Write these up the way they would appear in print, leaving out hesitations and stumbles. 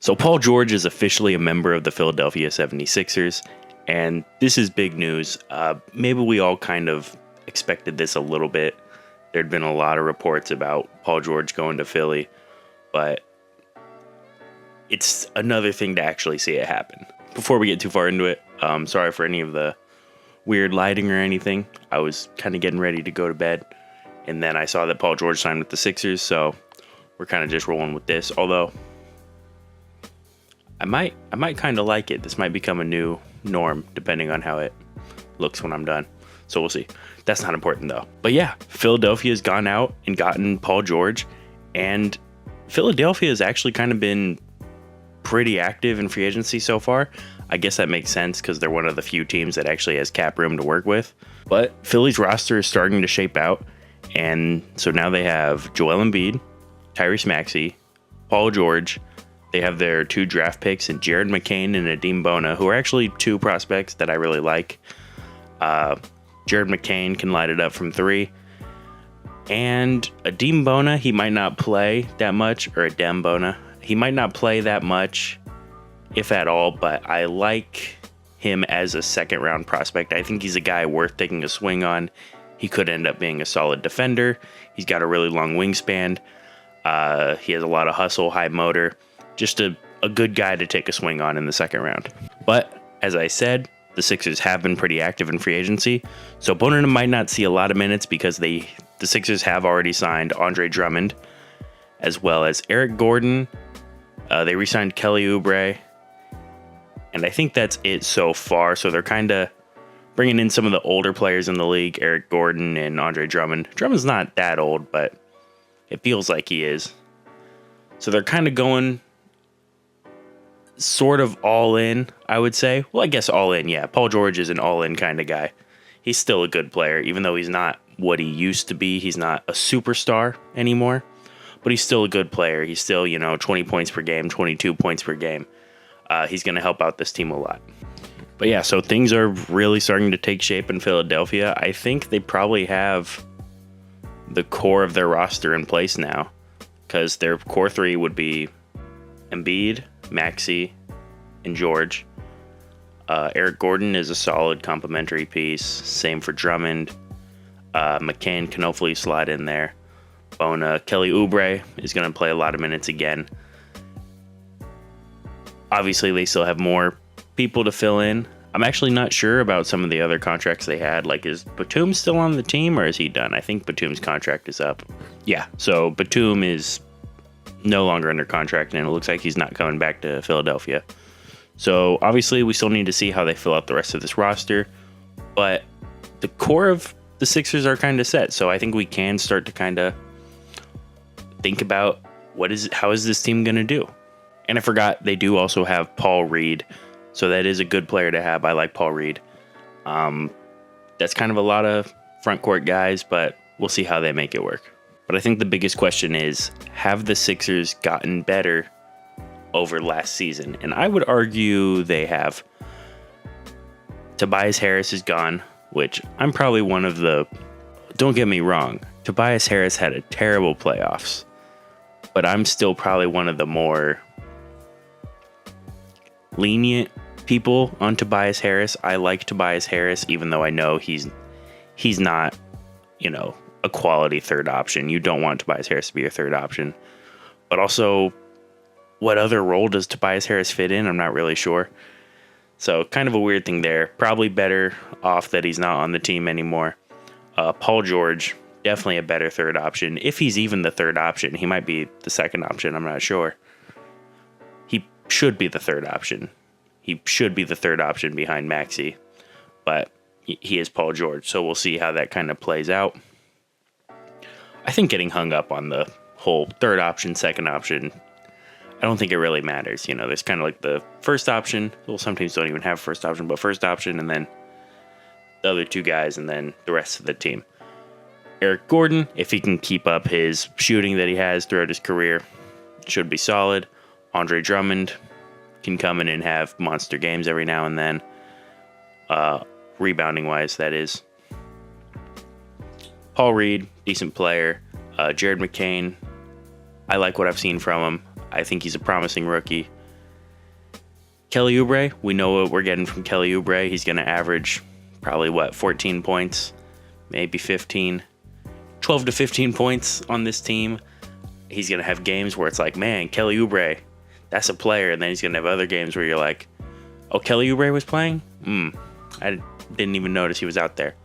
So Paul George is officially a member of the Philadelphia 76ers, and this is big news. Maybe we all kind of expected this a little bit. There'd been a lot of reports about Paul George going to Philly, but it's another thing to actually see it happen. Before we get too far into it, sorry for any of the weird lighting or anything. I was kind of getting ready to go to bed, and then I saw that Paul George signed with the Sixers, so we're kind of just rolling with this. Although I might kind of like it. This might become a new norm depending on how it looks when I'm done. So we'll see. That's not important though. But yeah, Philadelphia's gone out and gotten Paul George, and Philadelphia has actually kind of been pretty active in free agency so far. I guess that makes sense because they're one of the few teams that actually has cap room to work with. But Philly's roster is starting to shape out, and so now they have Joel Embiid, Tyrese Maxey, Paul George. They have their 2 draft picks in Jared McCain and Adem Bona, who are actually 2 prospects that I really like. Jared McCain can light it up from 3. And Adem Bona, he might not play that much, or Adem Bona. He might not play that much, if at all, but I like him as a second round prospect. I think he's a guy worth taking a swing on. He could end up being a solid defender. He's got a really long wingspan. He has a lot of hustle, high motor. Just a good guy to take a swing on in the second round. But as I said, the Sixers have been pretty active in free agency, so Bona might not see a lot of minutes because the Sixers have already signed Andre Drummond, as well as Eric Gordon. They re-signed Kelly Oubre, and I think that's it so far. So they're kind of bringing in some of the older players in the league, Eric Gordon and Andre Drummond. Drummond's not that old, but it feels like he is. So they're kind of going sort of all in, I would say. Well, I guess all in, yeah. Paul George is an all in kind of guy. He's still a good player, even though he's not what he used to be. He's not a superstar anymore, but he's still a good player. He's still, 20 points per game, 22 points per game. He's going to help out this team a lot. But yeah, so things are really starting to take shape in Philadelphia. I think they probably have the core of their roster in place now, because their core 3 would be Embiid, Maxey, and George. Eric Gordon is a solid complementary piece. Same for Drummond. McCain can hopefully slide in there. Bona. Kelly Oubre is going to play a lot of minutes again. Obviously, they still have more people to fill in. I'm actually not sure about some of the other contracts they had. Like, is Batum still on the team, or is he done? I think Batum's contract is up. Yeah, so Batum is no longer under contract, and it looks like he's not coming back to Philadelphia. So obviously we still need to see how they fill out the rest of this roster, but the core of the Sixers are kind of set. So I think we can start to kind of think about how is this team going to do? And I forgot, they do also have Paul Reed. So that is a good player to have. I like Paul Reed. That's kind of a lot of front court guys, but we'll see how they make it work. But I think the biggest question is, have the Sixers gotten better over last season? And I would argue they have. Tobias Harris is gone, which I'm probably one of the... Don't get me wrong, Tobias Harris had a terrible playoffs, but I'm still probably one of the more lenient people on Tobias Harris. I like Tobias Harris, even though I know he's not, a quality third option. You don't want Tobias Harris to be your third option. But also, what other role does Tobias Harris fit in? I'm not really sure. So kind of a weird thing there. Probably better off that he's not on the team anymore. Paul George, definitely a better third option. If he's even the third option, he might be the second option. I'm not sure. He should be the third option. He should be the third option behind Maxey. But he is Paul George. So we'll see how that kind of plays out. I think getting hung up on the whole third option, second option, I don't think it really matters. There's kind of like the first option. Well, some teams don't even have first option, but first option, and then the other 2 guys, and then the rest of the team. Eric Gordon, if he can keep up his shooting that he has throughout his career, should be solid. Andre Drummond can come in and have monster games every now and then. Rebounding wise, that is. Paul Reed, decent player. Jared McCain, I like what I've seen from him. I think he's a promising rookie. Kelly Oubre, we know what we're getting from Kelly Oubre. He's going to average probably 14 points, maybe 15, 12 to 15 points on this team. He's going to have games where it's like, man, Kelly Oubre, that's a player. And then he's going to have other games where you're like, oh, Kelly Oubre was playing? I didn't even notice he was out there.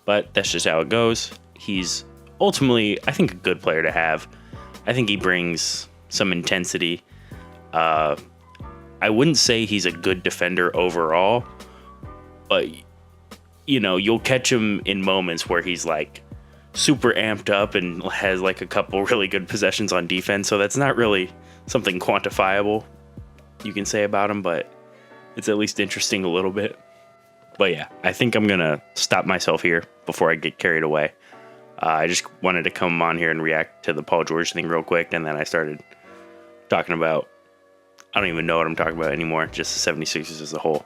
But that's just how it goes. He's ultimately, I think, a good player to have. I think he brings some intensity. I wouldn't say he's a good defender overall, but, you know, you'll catch him in moments where he's like super amped up and has like a couple really good possessions on defense. So that's not really something quantifiable you can say about him, but it's at least interesting a little bit. But yeah, I think I'm going to stop myself here before I get carried away. I just wanted to come on here and react to the Paul George thing real quick, and then I started talking about, I don't even know what I'm talking about anymore, just the 76ers as a whole.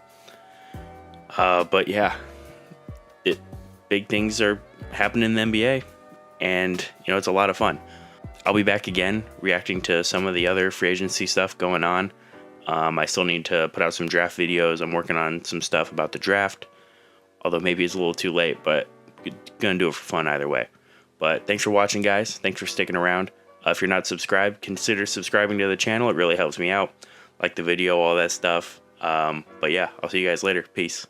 But yeah, big things are happening in the NBA, and you know, it's a lot of fun. I'll be back again reacting to some of the other free agency stuff going on. I still need to put out some draft videos. I'm working on some stuff about the draft, although maybe it's a little too late, but gonna do it for fun either way. But thanks for watching, guys. Thanks for sticking around. If you're not subscribed, consider subscribing to the channel. It really helps me out. Like the video, all that stuff. But yeah, I'll see you guys later. Peace.